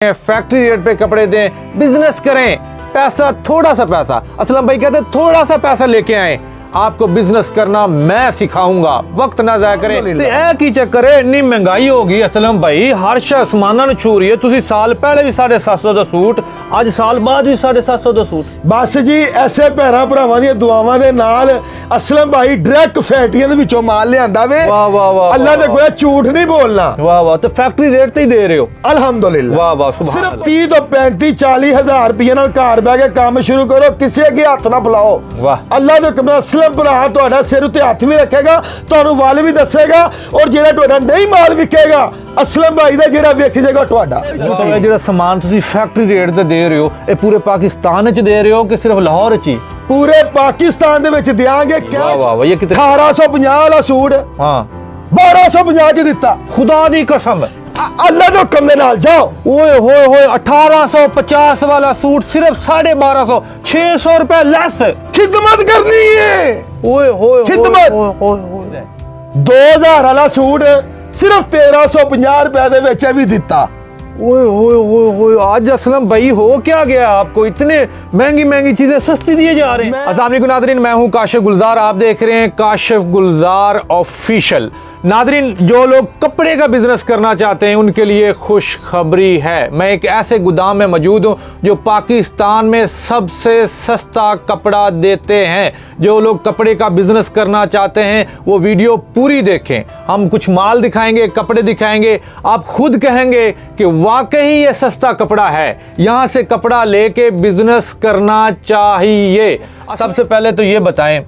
Factory rate पे कपड़े दें, बिजनेस करें, पैसा थोड़ा सा पैसा। असलम भाई कहते थोड़ा सा पैसा लेके आए, आपको बिजनेस करना मैं सिखाऊंगा, वक्त ना जाया करें। ते ऐ की चक्कर है, इतनी महंगाई होगी असलम भाई, हर शय आसमाना नु छू रही है। तुसी साल पहले भी 750 ਦਾ सूट, ਅੱਜ ਸਾਲ ਬਾਅਦ ਵੀ 750 ਦਾ सूट। बस जी ऐसे भैरां भरावां दी दुआवां दे नाल असलम भाई डायरेक्ट फैक्ट्रियां दे विचों माल लियांदा वे। वाह वाह वाह, अल्लाह दे कोई झूठ नहीं बोलना। वाह वाह, तो फैक्ट्री रेट ते ही दे रहे हो? अल्हम्दुलिल्लाह। वाह वाह, सुभान सिर्फ अल्लाह। 30 तो 35 40 हजार रुपये नाल घर बह के काम शुरू करो, किसी अगे हथ ना बुलाओ। वाह। अल्लाह दे हुक्म नाल असलम भरा तुहाडा सिर उत्ते हथ भी रखेगा, तुहानू वल भी दसेगा, और जेड़ा तुहाडा नहीं माल विकेगा असलम भाई दा जेड़ा वेख जाएगा तुहाडा। ਜਿਹੜਾ ਸਮਾਨ ਤੁਸੀਂ ਫੈਕਟਰੀ ਰੇਟ ਤੇ ਦੇ ਰਹੇ ਹੋ, ਇਹ ਪੂਰੇ ਪਾਕਿस्तान ਵਿੱਚ ਦੇ ਰਹੇ ਹੋ ਕਿ ਸਿਰਫ ਲਾਹੌਰ ਵਿੱਚ ਹੀ? पूरे पाकिस्तान दे विच देंगे। क्या वाह वाह वाह, ये कितने? 1850 वाला सूट हाँ 1250 च दिता। खुदा दी कसम, अल्लाह दे हुक्म दे नाल जाओ। ओए होए होए, 1850 वाला सूट सिर्फ 1250, 600 रुपए लेस। खिदमत करनी है। ओए होए खिदमत। होए होए होए। 2000 वाला सूट सिर्फ 1350 रुपए दे विच भी दिता। ओए होए होए होए, आज असलम भाई हो क्या गया आपको? इतने महंगी महंगी चीजें सस्ती दिए जा रहे हैं। अस्सलाम वालेकुम नादरीन, मैं हूं काशिफ गुलजार, आप देख रहे हैं काशिफ गुलजार ऑफिशियल। नादरीन, जो लोग कपड़े का बिजनेस करना चाहते हैं उनके लिए खुशखबरी है। मैं एक ऐसे गोदाम में मौजूद हूं जो पाकिस्तान में सबसे सस्ता कपड़ा देते हैं। जो लोग कपड़े का बिजनेस करना चाहते हैं वो वीडियो पूरी देखें। हम कुछ माल दिखाएंगे, कपड़े दिखाएंगे, आप खुद कहेंगे कि वाकई ये सस्ता कपड़ा है, यहाँ से कपड़ा लेके बिजनेस करना चाहिए। सबसे पहले तो ये बताएं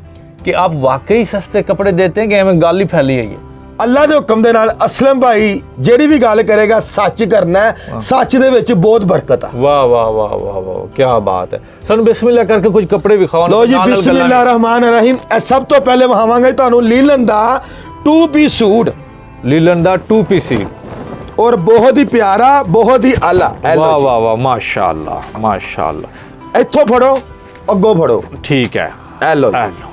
कि आप वाकई सस्ते कपड़े देते हैं कि हमें गाली फैली है ये? अल्लाह दे हुक्म दे नाल असलम भाई जेड़ी भी गल करेगा सच करना है, सच दे विच बहुत बरकत है। वाह वाह वाह वाह वाह, क्या बात है। सन बिस्मिल्लाह करके कुछ कपड़े विखाओ। लो जी, बिस्मिल्लाह रहमान रहीम। सब तो पहले वहावांगे तुहानू लीलन दा 2 पीस सूट। लीलन दा 2 पीस, और बहुत ही प्यारा, बहुत ही आला। वाह वाह वाह, माशाअल्लाह माशाअल्लाह। इत्थों फड़ो, अगों फड़ो। ठीक है, ए लो ए जी। लो।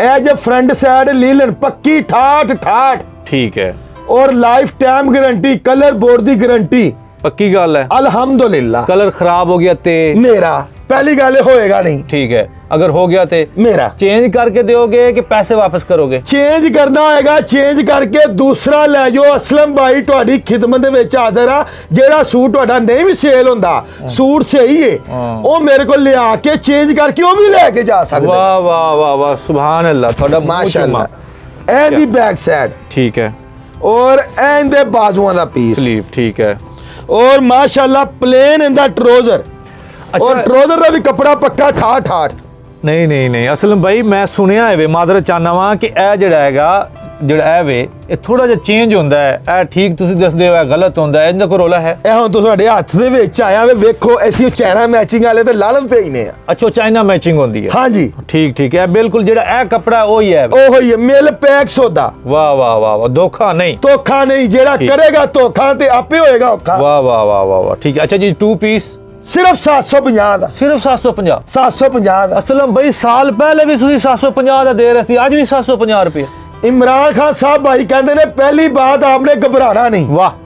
ए जे फ्रंट साइड लीलन पक्की ठाठ ठाठ, ठीक है, और lifetime guarantee, colour board दी गारंटी। पक्की गल है? अल्हम्दुलिल्लाह। कलर खराब हो गया ते मेरा पहली गल होएगा नहीं। ठीक है, अगर हो गया ते मेरा चेंज करके दोगे कि पैसे वापस करोगे? चेंज करना होएगा, चेंज करके दूसरा ले जाओ। असलम भाई तुहाडी खिदमत दे विच हाज़र आ। जेड़ा सूट तुहाडा नहीं भी सेल हुंदा, सूट सही है, ओ मेरे को ले आके चेंज करके ओ भी लेके जा सकदे। वाह वाह वाह वाह, सुभान अल्लाह, थोड़ा माशाअल्लाह। ए दी बैक साइड, ठीक है, और ए दे बाजुआं दा पीस, स्लीव, ठीक है, और माशाअल्लाह प्लेन इंदा ट्राउजर। अच्छा। और ट्राउजर दा भी कपड़ा पक्का ठाठ ठाठ। नहीं नहीं नहीं, असलम भाई मैं सुनिया है वे, माजरत चाहना वा कि ए जिहड़ा हैगा, जिहड़ा ए वे ये थोड़ा जिहा चेंज होंदा है। ए ठीक तुसीं दसदे हो गलत होंदा है, इनदा कोई रोला है? ए हुण तुहाडे हत्थ दे विच आया वे, वेखो ऐसी चेहरा मैचिंग वाले ते लालत पे ही ने। अच्छा, चाइना मैचिंग होंदी है? हाँ जी, ठीक ठीक है, बिल्कुल जिहड़ा ए कपड़ा है वही है। ओहो ही मिल पैक सौदा। वाह वाह वाह वाह, धोखा नहीं, धोखा नहीं। जेड़ा करेगा धोखा ते आपे होएगा औखा। वाह वाह वाह वाह वाह, ठीक है। अच्छा जी, 2 पीस सिर्फ 750 दा। सिर्फ 750? 750 दा। असलम भाई साल पहले भी तुसीं 750 दा दे रहे थे, आज भी 750 रुपये। इमरान खान साहब भाई कहते ने पहली बात आपने घबराना नहीं। वाह।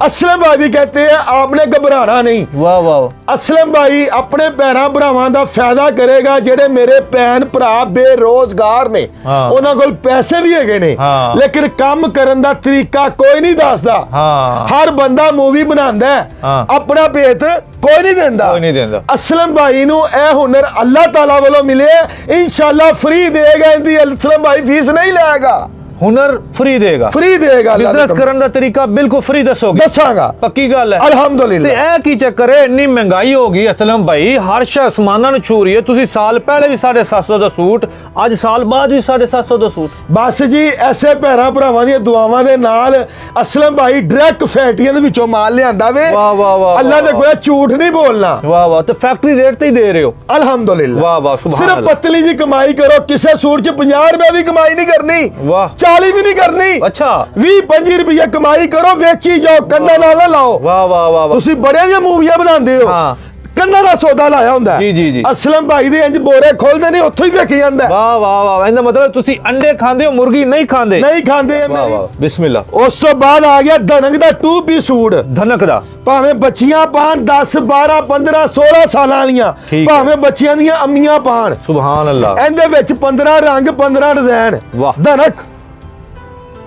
असलम भाई भी कहते हैं आपने घबराना नहीं। वाह वाह। असलम भाई अपने भैरां भरावां दा फायदा करेगा। जेडे मेरे भैन भरा बेरोजगार ने, हाँ। उन्हां कोल पैसे भी हैगे ने, हाँ। लेकिन काम करन दा तरीका कोई नहीं दसदा। हाँ। हर बंदा मूवी बनांदा है, हाँ। अपना भेत कोई नहीं देंदा। कोई नहीं देंदा। असलम भाई नू ए हुनर अल्लाह ताला वालों मिले, इंशाल्लाह फ्री देगा। इंदी असलम भाई फीस नहीं लेगा, हुनर फ्री देगा। फ्री देगा। बिजनेस करने का तरीका बिल्कुल फ्री दसोगे? दसांगा। पक्की गल है? अल्हम्दुलिल्लाह। ते ऐ की चक्कर है, इतनी महंगाई होगी असलम भाई, हर शय आसमाना नु छू रही है। तुसी साल पहले भी 750 ਦਾ सूट, ਅੱਜ ਸਾਲ ਬਾਅਦ ਵੀ 750 ਦਾ सूट। बस जी ऐसे भैरां भरावां दी दुआवां दे नाल असलम भाई डायरेक्ट फैक्ट्रियां दे विचों माल लियांदा वे। वाह वाह वाह, अल्लाह दे कोई झूठ नहीं बोलना। वाह वाह, तो फैक्ट्री रेट ते ही दे रहे हो? अल्हम्दुलिल्लाह। वाह वाह, सुभान सिर्फ अल्लाह। पतली जी कमाई करो। किसे सूट च 50 रुपए भी कमाई नहीं करनी, वाह। 40 भी नहीं करनी। अच्छा, 20-25 रुपए कमाई करो, वेची जाओ, कंधा नाल लाओ। वाह वाह वाह वाह। तुसी बड़े दी मूवियां बनांदे हो, हाँ। ਕੰਨਾਂ ਦਾ ਸੌਦਾ ਲਾਇਆ ਹੁੰਦਾ ਜੀ, ਜੀ, ਜੀ। ਅਸਲਮ ਭਾਈ ਦੇ ਇੰਜ ਬੋਰੇ ਖੋਲਦੇ ਨੇ ਉੱਥੋਂ ਹੀ ਵੇਖ ਜਾਂਦਾ ਵਾਹ ਵਾਹ ਵਾਹ, ਇਹਦਾ ਮਤਲਬ ਤੁਸੀਂ ਅੰਡੇ ਖਾਂਦੇ ਹੋ, ਮੁਰਗੀ ਨਹੀਂ ਖਾਂਦੇ। ਨਹੀਂ ਖਾਂਦੇ ਇਹ ਵਾਹ ਮੇਰੀ। ਵਾਹ, ਬਿਸਮਿल्लाह। ਉਸ ਤੋਂ ਬਾਅਦ ਆ ਗਿਆ ਧਨਕ ਦਾ 2 ਪੀਸ ਸੂਟ। ਧਨਕ ਦਾ ਭਾਵੇਂ ਬੱਚੀਆਂ ਪਾਣ 10 12 15 16 ਸਾਲਾਂ ਵਾਲੀਆਂ, ਠੀਕ ਹੈ। ਭਾਵੇਂ ਬੱਚਿਆਂ ਦੀਆਂ ਅੰਮੀਆਂ ਪਾਣ, ਸੁਭਾਨ ਅੱਲਾਹ। ਇਹਦੇ ਵਿੱਚ 15 ਰੰਗ 15 ਡਿਜ਼ਾਈਨ। ਵਾਹ। ਧਨਕ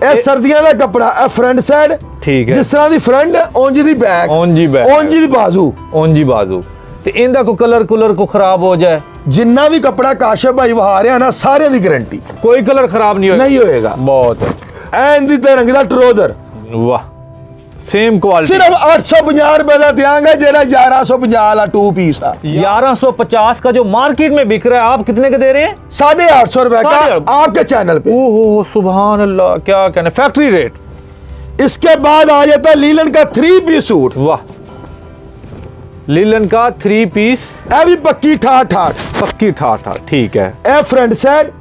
ਇਹ ਸਰਦੀਆਂ ਦਾ ਕੱਪੜਾ। ਇਹ ਫਰੰਟ ਸਾਈਡ, ਠੀਕ ਹੈ। ਜਿਸ ਤਰ੍ਹਾਂ ਦੀ ਫਰੰਟ ਉਂਝ ਦੀ ਬੈਕ, ਉਂਝ ਹੀ back। ਉਂਝ ਦੀ ਬਾਜ਼ੂ। ਉਂਜੀ ਬਾਜ਼ੂ ਤੇ ਇਹਦਾ ਕੋ ਕਲਰ ਕੋ ਖਰਾਬ ਹੋ ਜਾਏ, ਜਿੰਨਾ ਵੀ ਕੱਪੜਾ ਕਾਸ਼ਫ ਭਾਈ ਵਹਾ ਰਿਹਾ ਨਾ, ਸਾਰਿਆਂ ਦੀ ਗਾਰੰਟੀ, ਕੋਈ ਕਲਰ ਖਰਾਬ ਨਹੀਂ ਹੋਏਗਾ। ਨਹੀਂ ਹੋਏਗਾ। ਬਹੁਤ ਅੱਛਾ। ਐਨ ਦੀ ਰੰਗ ਦਾ ਟਰੋਜ਼ਰ वाह, सेम क्वालिटी। सिर्फ 850 रुपए का देंगे, जेरा 1150 वाला 2 पीस है। 1150 का जो मार्केट में बिक रहा है, आप कितने का दे रहे हैं? 850 रुपए का 850 आपके चैनल पे। ओहो सुभान अल्लाह, क्या कहने, फैक्ट्री रेट। इसके बाद आ जाता है लीलन का 3 पीस सूट। वाह, लीलन का 3 पीस, ये भी पक्की ठाठ ठाठ, पक्की ठाठा, ठीक है। ये फ्रंट साइड,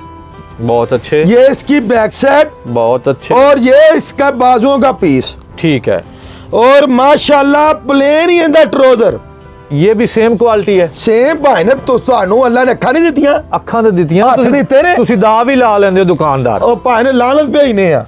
बहुत अच्छे, ये इसकी बैक साइड, बहुत अच्छे, और ये इसका बाजुओं का पीस, ठीक है। और माशाल्लाह प्लेन ही इंदा ट्रोजर। ये भी सेम क्वालिटी है। सेम भाई ने तो ਤੁਹਾਨੂੰ ਅੱਲਾ ਨੇ ਅੱਖਾਂ ਨਹੀਂ ਦਿੱਤੀਆਂ, ਅੱਖਾਂ ਤੇ ਦਿੱਤੀਆਂ, ਹੱਥ ਦਿੱਤੇ ਨੇ। ਤੁਸੀਂ ਦਾ ਵੀ ਲਾ ਲੈਂਦੇ ਹੋ ਦੁਕਾਨਦਾਰ। ਉਹ ਭਾਈ ਨੇ ਲਾਲਚ ਭੇਜਨੇ ਆ,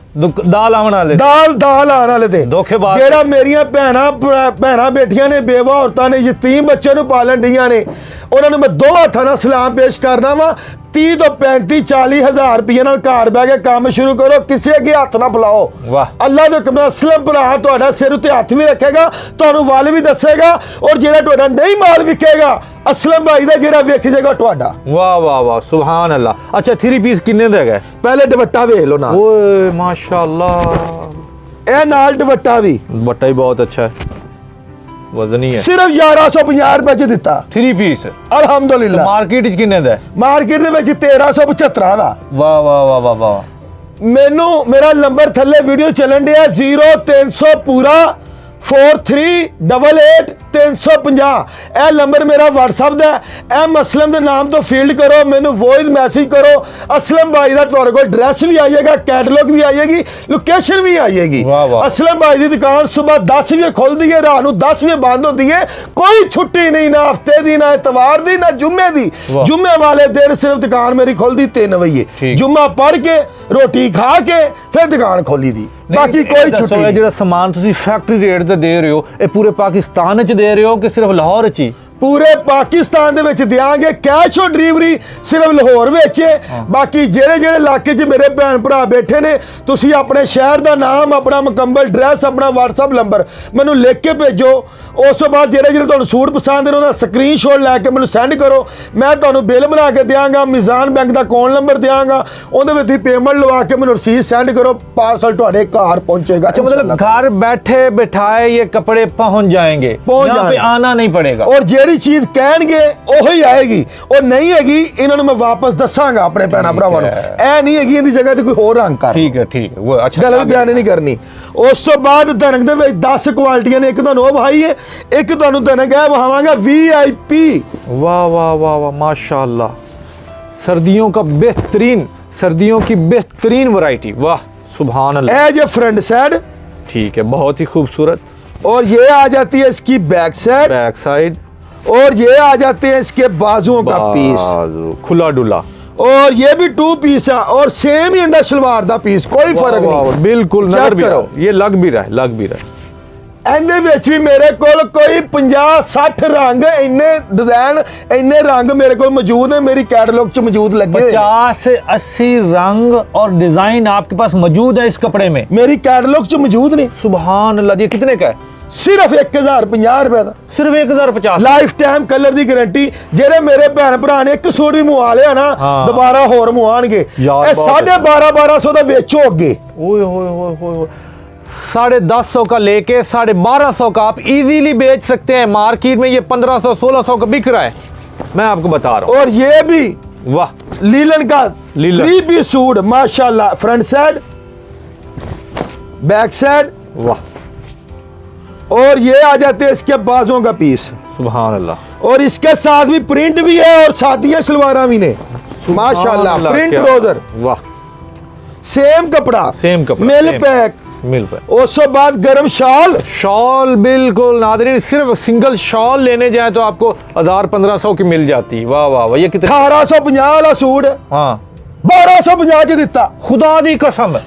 ਦਾ ਲਾਉਣ ਵਾਲੇ। ਦਾਲ ਆਣ ਵਾਲੇ ਤੇ ਧੋਖੇਬਾਜ਼। ਜਿਹੜਾ ਮੇਰੀਆਂ ਭੈਣਾਂ ਬੇਟੀਆਂ ਨੇ, ਬੇਵਾ ਔਰਤਾਂ ਨੇ, ਯਤੀਮ ਬੱਚਿਆਂ ਨੂੰ ਪਾਲਣ ਡੀਆਂ ਨੇ, ਉਹਨਾਂ ਨੂੰ ਮੈਂ ਦੋਵਾਂ ਹੱਥਾਂ ਨਾਲ ਸਲਾਮ ਪੇਸ਼ ਕਰਨਾ ਵਾ। 30 ਤੋਂ 35 40 ਹਜ਼ਾਰ ਰੁਪਏ ਨਾਲ ਘਰ ਬਹਿ ਕੇ ਕੰਮ ਸ਼ੁਰੂ ਕਰੋ, ਕਿਸੇ ਅੱਗੇ ਹੱਥ ਨਾ ਫਲਾਓ। ਵਾਹ। ਅੱਲਾ ਦੇ ਹੁਕਮ ਨਾਲ ਅਸਲਮ ਭਰਾ ਤੁਹਾਡਾ ਸਿਰ ਉੱਤੇ ਹੱਥ ਵੀ ਰੱਖੇਗਾ, ਤੁਹਾਨੂੰ ਵੱਲ ਵੀ ਦੱਸੇਗਾ, ਔਰ ਜਿਹੜਾ ਤੁਹਾਡਾ ਨਹੀਂ ਮਾਲ ਵਿਕੇਗਾ, ਅਸਲਮ ਭਾਈ ਦਾ ਜਿਹੜਾ ਵੇਖ ਜਾਏਗਾ ਤੁਹਾਡਾ। ਵਾਹ ਵਾਹ ਵਾਹ, ਸੁਭਾਨ ਅੱਲਾਹ। ਅੱਛਾ 3 ਪੀਸ ਕਿੰਨੇ ਦਾ ਹੈਗਾ? ਪਹਿਲੇ ਦੁਪੱਟਾ ਵੇਖ ਲਓ ਨਾ, ਓਏ ਮਾਸ਼ਾਅੱਲਾ, ਇਹ ਨਾਲ ਦੁਪੱਟਾ ਵੀ ਦੁਪੱਟਾ ਹੀ ਬਹੁਤ ਅੱਛਾ ਹੈ, ਵਜ਼ਨੀ ਹੈ। ਸਿਰਫ 1150 ਰੁਪਏ ਚ ਦਿੱਤਾ। 3 ਪੀਸ ਅਲਹਮਦੁਲਿਲਾ। ਮਾਰਕੀਟ ਵਿੱਚ ਕਿੰਨੇ ਦਾ ਹੈ? ਮਾਰਕੀਟ ਦੇ ਵਿੱਚ 1375 ਦਾ। ਵਾਹ ਵਾਹ ਵਾਹ ਵਾਹ ਵਾਹ। ਮੈਨੂੰ ਮੇਰਾ ਨੰਬਰ ਥੱਲੇ ਵੀਡੀਓ ਚੱਲਣ ਡਿਆ 0300 ਪੂਰਾ 4388 350। ਇਹ ਨੰਬਰ ਮੇਰਾ WhatsApp ਦਾ ਹੈ। ਐਮ ਅਸਲਮ ਦੇ ਨਾਮ ਤੋਂ ਫੀਲਡ ਕਰੋ, ਮੈਨੂੰ ਵੌਇਸ ਮੈਸੇਜ ਕਰੋ। ਅਸਲਮ ਭਾਈ ਦਾ ਤੁਹਾਡੇ ਕੋਲ ਐਡਰੈਸ ਵੀ ਆ ਜਾਏਗਾ, ਕੈਟਲੌਗ ਵੀ ਆ ਜਾਏਗੀ, ਲੋਕੇਸ਼ਨ ਵੀ ਆ ਜਾਏਗੀ। ਵਾਹ ਵਾਹ। ਅਸਲਮ ਭਾਈ ਦੀ ਦੁਕਾਨ ਸਵੇਰ 10 ਵਜੇ ਖੁੱਲਦੀ ਹੈ, ਰਾਤ ਨੂੰ 10 ਵਜੇ ਬੰਦ ਹੁੰਦੀ ਹੈ। ਕੋਈ ਛੁੱਟੀ ਨਹੀਂ, ਨਾ ਹਫਤੇ ਦੀ, ਨਾ ਇਤਵਾਰ ਦੀ, ਨਾ ਜੁਮੇ ਦੀ। ਵਾਹ। ਜੁਮੇ ਵਾਲੇ ਦਿਨ ਸਿਰਫ ਦੁਕਾਨ ਮੇਰੀ ਖੁੱਲਦੀ 3 ਵਜੇ। ਠੀਕ। ਜੁਮਾ ਪੜ੍ਹ ਕੇ ਰੋਟੀ ਖਾ ਕੇ ਫਿਰ ਦੁਕਾਨ ਖੋਲੀ ਦੀ, ਬਾਕੀ ਕੋਈ ਛੁੱਟੀ ਇਹ ਨਹੀਂ। ਜਿਹੜਾ ਸਮਾਨ ਤੁਸੀਂ ਫੈਕਟਰੀ ਰੇਟ ਤੇ ਦੇ ਰਹੇ ਹੋ, ਇਹ ਪੂਰੇ ਪਾਕਿਸਤਾਨ ਵਿੱਚ ਦੇ ਰਹੇ ਹੋ ਕਿ ਸਿਰਫ ਲਾਹੌਰ ਵਿੱਚ ਹੀ? ਪੂਰੇ ਪਾਕਿਸਤਾਨ ਦੇ ਵਿੱਚ ਦਿਆਂਗੇ, ਕੈਸ਼ ਔਨ ਡਿਲੀਵਰੀ ਸਿਰਫ ਲਾਹੌਰ ਵਿੱਚ ਹੈ। ਬਾਕੀ ਜਿਹੜੇ ਇਲਾਕੇ 'ਚ ਮੇਰੇ ਭੈਣ ਭਰਾ ਬੈਠੇ ਨੇ, ਤੁਸੀਂ ਆਪਣੇ ਸ਼ਹਿਰ ਦਾ ਨਾਮ, ਆਪਣਾ ਮੁਕੰਮਲ ਐਡਰੈਸ, ਆਪਣਾ WhatsApp ਨੰਬਰ ਮੈਨੂੰ ਲਿਖ ਕੇ ਭੇਜੋ। ਉਸ ਤੋਂ ਬਾਅਦ ਜਿਹੜੇ ਤੁਹਾਨੂੰ ਸੂਟ ਪਸੰਦ ਨੇ ਉਹਦਾ ਸਕਰੀਨਸ਼ਾਟ ਲੈ ਕੇ ਮੈਨੂੰ ਸੈਂਡ ਕਰੋ। ਮੈਂ ਤੁਹਾਨੂੰ ਬਿੱਲ ਬਣਾ ਕੇ ਦਿਆਂਗਾ, ਮਿਜ਼ਾਨ ਬੈਂਕ ਦਾ ਅਕਾਊਂਟ ਨੰਬਰ ਦਿਆਂਗਾ, ਉਹਦੇ ਵਿੱਚ ਹੀ ਪੇਮੈਂਟ ਲਵਾ ਕੇ ਮੈਨੂੰ ਰਸੀਦ ਸੈਂਡ ਕਰੋ, ਪਾਰਸਲ ਤੁਹਾਡੇ ਘਰ पहुंचेगा। अच्छा, मतलब घर बैठे बिठाए ये कपड़े पहुंच जाएंगे, यहाँ पे आना नहीं पड़ेगा। और ਜਿਹੜੀ ਚੀਜ਼ ਕਹਿਣਗੇ ਉਹੀ ਆਏਗੀ, ਉਹ ਨਹੀਂ ਹੈਗੀ ਇਹਨਾਂ ਨੂੰ ਮੈਂ ਵਾਪਸ ਦੱਸਾਂਗਾ ਆਪਣੇ ਭੈਣਾਂ ਭਰਾਵਾਂ ਨੂੰ। ਇਹ ਨਹੀਂ ਹੈਗੀ ਇਹਦੀ ਜਗ੍ਹਾ ਤੇ ਕੋਈ ਹੋਰ ਰੰਗ ਕਰ। ठीक है, वो अच्छा ਗਲਤ ਬਿਆਨ ਨਹੀਂ ਕਰਨੀ। ਉਸ ਤੋਂ ਬਾਅਦ ਧਨਕ ਦੇ ਵਿੱਚ 10 ਕੁਆਲਿਟੀਆਂ ਨੇ। ਇੱਕ ਤੁਹਾਨੂੰ ਉਹ ਵਹਾਈ ਹੈ, ਇੱਕ ਤੁਹਾਨੂੰ ਧਨਕ ਹੈ ਵਹਾਵਾਂਗਾ VIP। वाह वाह वाह वाह, माशाल्लाह। सर्दियों का बेहतरीन, सर्दियों की बेहतरीन वैरायटी। वाह सुभान अल्लाह। ਇਹ ਜੇ फ्रंट साइड, ठीक है, बहुत ही खूबसूरत। और ये आ जाती है इसकी बैक साइड, बैक साइड, और ये आ जाते हैं इसके बाजुओं का पीस, बाजू खुला डुला। और ये भी 2 पीस है, और सेम ही इंदा सलवार दा पीस, कोई फर्क वाह, वाह, नहीं। बिल्कुल चेक नजर भी करो। रहा है, ये लग भी रहा है, लग भी रहा है। ਇਹਦੇ ਵਿੱਚ ਵੀ ਮੇਰੇ ਕੋਲ ਕੋਈ 50-60 ਰੰਗ, ਇੰਨੇ ਡਿਜ਼ਾਈਨ, ਇੰਨੇ ਰੰਗ ਮੇਰੇ ਕੋਲ ਮੌਜੂਦ ਹੈ, ਮੇਰੀ कैटलॉग ਚ ਮੌਜੂਦ ਲੱਗੇ ਹੋਏ ਨੇ। 50 से 80 रंग और डिजाइन आपके पास मौजूद है इस कपड़े में। ਮੇਰੀ कैटलॉग ਚ ਮੌਜੂਦ ਨੇ। सुभान अल्लाह। ये कितने का है? ਸਿਰਫ 1050 ਰੁਪਏ ਦਾ, सिर्फ 1050। ਲਾਈਫ ਟਾਈਮ ਕਲਰ ਦੀ ਗਾਰੰਟੀ। ਜਿਹੜੇ ਮੇਰੇ ਭੈਣ ਭਰਾ ਨੇ ਇੱਕ ਸੂਟ ਵੀ ਮੁਆ ਲਿਆ ਨਾ, ਹਾਂ। ਦੁਬਾਰਾ ਹੋਰ ਮੁਆਣਗੇ। ਯਾਰ ਇਹ ਬਹੁਤ 1250 ਦਾ ਵੇਚੋ ਅੱਗੇ। ओए होए होए होए, 1150 का लेके 1250 का आप इजीली बेच सकते हैं। मार्केट में ये 1500-1600 का बिक रहा है, मैं आपको बता रहा और ये भी हूँ। वाह, लीलन का लीलन। 3 पीस सूट माशाल्लाह। फ्रंट साइड, बैक साइड, वाह, और ये आ जाते हैं इसके बाजुओं का पीस। सुभान अल्लाह। और इसके साथ भी प्रिंट भी है, और सादियां सलवारा भी ने माशाल्लाह। सुभान अल्लाह, प्रिंट क्या- रोजर, वाह, सेम कपड़ा, सेम कपड़ा, मिल सेम। पैक, मिल पे उस तो बाद गर्म शाल शॉल बिल्कुल नादरीन, सिर्फ सिंगल शॉल लेने जाए तो आपको 1000-1500 की मिल जाती। वाह वाह वाह, ये कितने 1850 वाला सूट हाँ 1250 च दिता। खुदा दी कसम,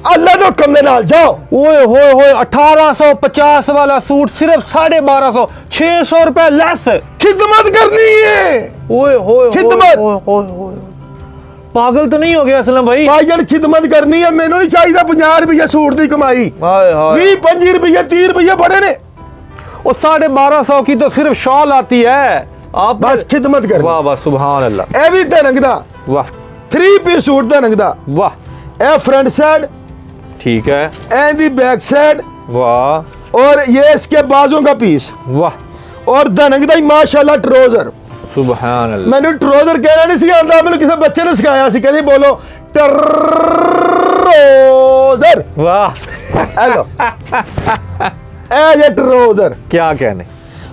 अल्लाह दे हुक्म दे नाल जाओ। ओए होए होए 1850 वाला सूट सिर्फ 1250, 600 रुपए लेस। खिदमत करनी है, ओए होए खिदमत। होए होए होए, पागल तो नहीं हो गया असलम भाई? भाईजान खिदमत करनी है, मैनू नहीं चाहिए 50 रुपये सूट की कमाई। हाय हाय 20-25 रुपये 30 रुपये बड़े ने। और 1250 की तो सिर्फ शॉल आती है आप बस खिदमत कर। वाह वाह सुभान अल्लाह, ए भी धनक दा वाह 3 पीस सूट धनक दा। वाह ए फ्रंट साइड, ठीक है, ए दी बैक साइड, वाह और ये इसके बाजू का पीस, वाह और धनक दा ही माशाल्लाह ट्राउजर। सुभान अल्लाह। मैंने ट्राउजर कहना नहीं सी आंदा, मैंने किसी बच्चे ने सिखाया सी, कहते बोलो ट्राउजर। वाह हेलो ए ये ट्राउजर, क्या कहने,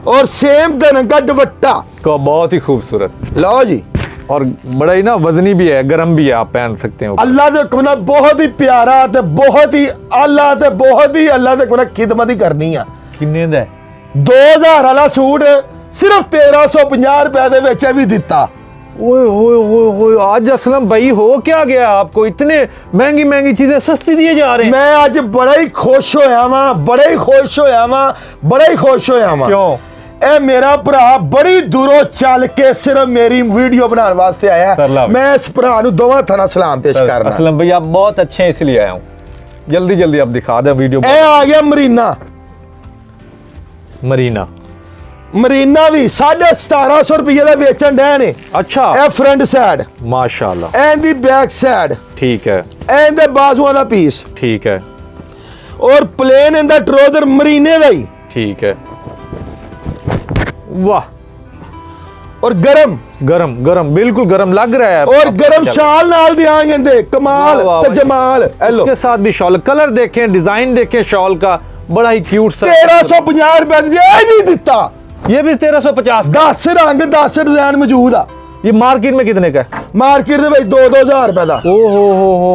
और सेम धनक का दुपट्टा। को बहुत ही खूबसूरत लो जी, और बड़ा ही ना वजनी भी है, गर्म भी है, आप पहन सकते हो। अल्लाह दे हुक्म नाल बहुत ही प्यारा ते बहुत ही आला ते बहुत ही अल्लाह दे हुक्म नाल खिदमत ही करनी आ। किन्ने दा है? 2000 वाला सूट सिर्फ 1350 रुपए दे विच भी दिता। ओए होए होए होए, आज असलम भाई हो क्या गया आपको, इतने महंगी महंगी चीजें सस्ती दिए जा रहे हैं? मैं आज बड़ा ही खुश होया वां, बड़ा ही खुश होया वां, बड़ा ही खुश होया वां। क्यों? ए मेरा भरा बड़ी दूरों चल के सिर्फ मेरी वीडियो बनाने वास्ते आया सरला है। मैं इस भरा नु दोवां थाना सलाम पेश करना। असलम भाई आप बहुत अच्छे हैं इसलिए आया हूँ, जल्दी जल्दी आप दिखा दें वीडियो। ए आ गया मरीना, मरीना, मरीना भी 1750 रुपये का वेचन डे ने। अच्छा ए फ्रंट साइड, माशाल्लाह, ए दी बैक साइड, ठीक है ए दे बाजुआं दा पीस, ठीक है और प्लेन इंदा ट्राउजर मरीने दा ही, ठीक है। वाह, और गरम, गरम गरम बिल्कुल गरम लग रहा है। और अब गरम चलो। शाल नाल दियांगे दे, कमाल वाह, वाह, ते वाह। जमाल। हेलो इसके साथ भी शॉल, कलर देखें, डिजाइन देखें शॉल का, बड़ा ही क्यूट सा। 1350 रुपए दी ए भी दिता। ये भी 1350। 10 रंग 10 डिजाइन मौजूद आ। ये मार्केट में कितने का है? मार्केट दे 2-2000 रुपए दा। ओ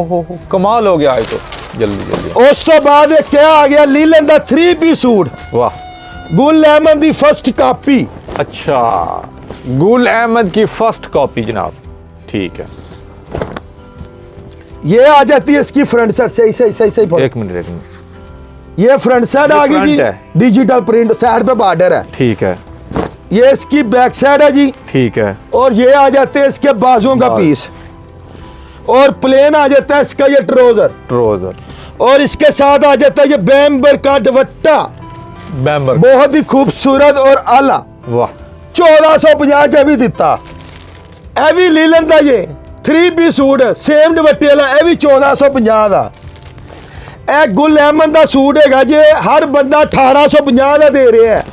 हो, कमाल हो गया आज तो। जल्दी जल्दी, उस तो बाद एक क्या आ गया, लीलन दा 3 पीस सूट, वाह, Gul Ahmed the first copy. अच्छा, गुल अहमद की फर्स्ट कॉपी जनाब, ठीक है। ये आ जाती है इसकी फ्रंट साइड, सही पकड़ो। एक मिनट, ये फ्रंट साइड ये आ गई front जी, है। डिजिटल प्रिंट, साइड पे बॉर्डर है। ठीक है, ये इसकी बैक साइड है जी, ठीक है, और ये आ जाते हैं इसके बाजुओं का बाजू। पीस, और प्लेन आ जाता है इसका ये ट्राउजर, ट्राउजर, और इसके साथ आ जाता है ये बैम्बर का दुपट्टा, बैम्बर, बहुत ही खूबसूरत और आला। वाह, 1450 च भी दिता। ए भी लीलन का ये 3 पीस सूट सेम दुपट्टे वाला, ए भी 1450 का। ए गुल अहमद का सूट है जे, हर बंदा 1850 का दे रहा है।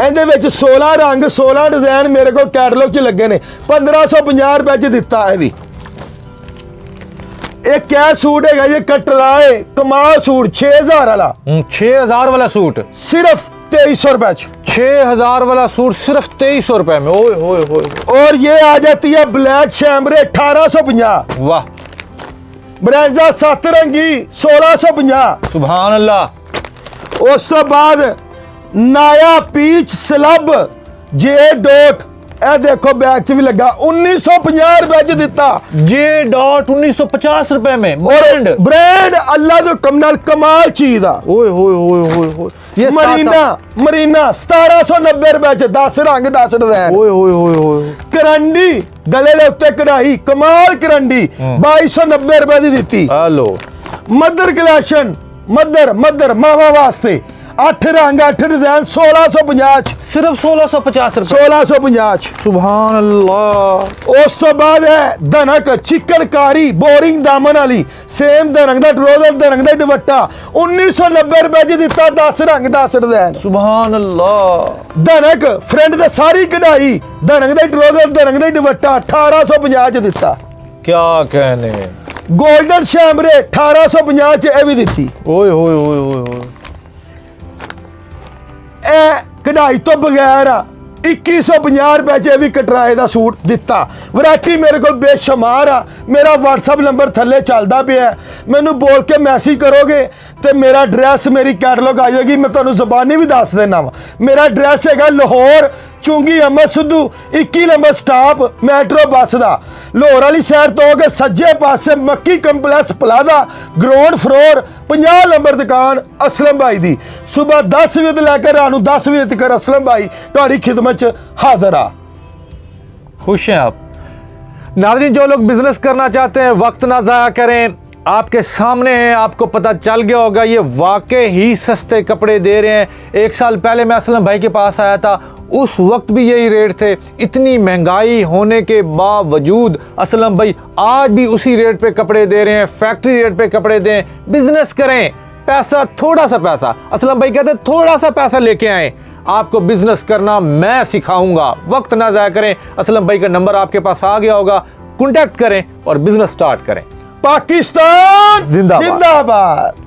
ਇਹਦੇ ਵਿੱਚ 16 रंग 16 डिजाइन मेरे को कैटलॉग च लगे ने। 1550 रुपए च दिता है भी। एक क्या सूट है ये कटराए कमाल सूट 6000 वाला, 6000 वाला सूट सिर्फ 2300 रुपए च। 6000 वाला सूट सिर्फ 2300 रुपए में। ओए होए होए, और ये आ जाती है ब्लैक शैम्बरे 1850, वाह, ब्रेजा 7 रंगी 1650। सुभान अल्लाह। उस तो बाद नाया पीच स्लब जे डॉट, ए देखो बैग च भी लगा 1950 रुपए च दिता। जे डॉट 1950 रुपए में, और ब्रांड। ब्रांड अल्लाह दे कमाल कमाल चीज आ। ओए होए होए होए होए, ये मरीना मरीना 1790 रुपए च 10 रंग 10 डिजाइन। ओए होए होए होए, करंडी गले दे उत्ते कढ़ाई कमाल करंडी 2290 रुपए दी दिती। Hello, mother collection mother mother मावा वास्ते 8 रंग 8 डिजाइन 1650 च। सिर्फ 1650 रुपए। 1650 च। सुभान अल्लाह। उस तो बाद है धनक चिकनकारी बोरिंग दामन वाली सेम धनक दा ट्राउजर धनक दा दुपट्टा 1990 रुपए च दिता। 10 रंग 10 डिजाइन। सुभान अल्लाह। धनक फ्रंट दा सारी कढ़ाई धनक दा ट्राउजर धनक दा दुपट्टा 1850 च दिता। क्या कहने। गोल्डन शैम्बरे 1850 च ए भी दिती। ओए होए होए होए होए, ए कढ़ाई तो बगैर 2150 रुपए च भी कटराए का सूट दिता। वैरायटी मेरे को बेशुमार आ। मेरा व्हाट्सअप नंबर थले चलता पे है, मैनू बोल के मैसेज करोगे ਤੇ ਮੇਰਾ ਐਡਰੈਸ ਮੇਰੀ ਕੈਟਲੌਗ ਆ ਜਾਏਗੀ ਮੈਂ ਤੁਹਾਨੂੰ ਜ਼ਬਾਨੀ ਵੀ ਦੱਸ ਦੇਣਾ ਵਾ ਮੇਰਾ ਐਡਰੈਸ ਹੈਗਾ Lahore Chungi Ahmad Sidhu 21 number stop metro bus ਦਾ ਲਾਹੌਰ ਵਾਲੀ ਸਾਈਡ ਤੋਂ ਕੇ ਸੱਜੇ ਪਾਸੇ Makki complex plaza ground floor 50 number ਦੁਕਾਨ ਅਸਲਮ ਭਾਈ ਦੀ ਸਵੇਰ 10 ਵਜੇ ਤੋਂ ਲੈ ਕੇ ਰਾਤ ਨੂੰ 10 ਵਜੇ ਤੱਕ ਅਸਲਮ ਭਾਈ ਤੁਹਾਡੀ ਖਿਦਮਤ 'ਚ ਹਾਜ਼ਰ ਆ खुश हैं आप नाज़रीन जो लोग बिजनेस करना चाहते हैं वक्त ना ज़ाया करें आपके सामने है आपको पता चल गया होगा ये वाकई ही सस्ते कपड़े दे रहे हैं 1 साल पहले मैं असलम भाई के पास आया था उस वक्त भी यही रेट थे इतनी महंगाई होने के बावजूद असलम भाई आज भी उसी रेट पे कपड़े दे रहे हैं फैक्ट्री रेट पे कपड़े दें बिजनेस करें पैसा थोड़ा सा पैसा असलम भाई कहते थोड़ा सा पैसा लेके आए आपको बिजनेस करना मैं सिखाऊंगा वक्त ना ज़ाया करें असलम भाई का नंबर आपके पास आ गया होगा कॉन्टैक्ट करें और बिजनेस स्टार्ट करें पाकिस्तान जिंदाबाद। जिंदाबाद।